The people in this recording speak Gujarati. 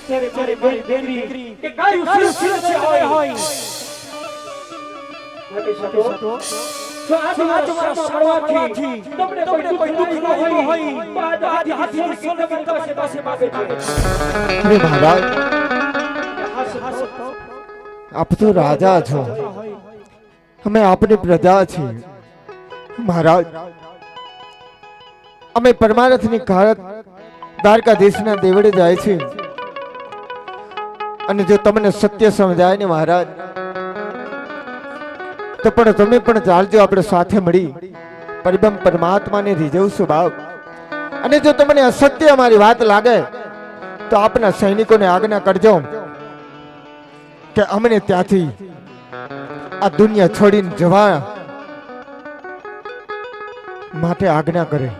ત્યારે મારી દીકરી કે ગાયું સુરક્ષિત હોય જો આત્મામાં મળવાથી તમને કોઈ દુઃખ ન હોય બાદ હાથી સોનગર પાસે માગે છે અરે મહારાજ આપ તો રાજા છો અમે આપની પ્રજા છીએ મહારાજ અમે પરમારથની કારક દ્વારકાધીશના દેવળે જાય છે અને જો તમને સત્ય સમજાય ને મહારાજ તો પણ તમે પણ ચાલજો આપણે સાથે મળી પરબ્રહ્મ પરમાત્માને રીઝવશું બાપ અને જો તમને અસત્ય અમારી વાત લાગે તો આપના સૈનિકોને આજ્ઞા કરજો કે અમને ત્યાંથી આ દુનિયા છોડીને જવા માટે આજ્ઞા કરે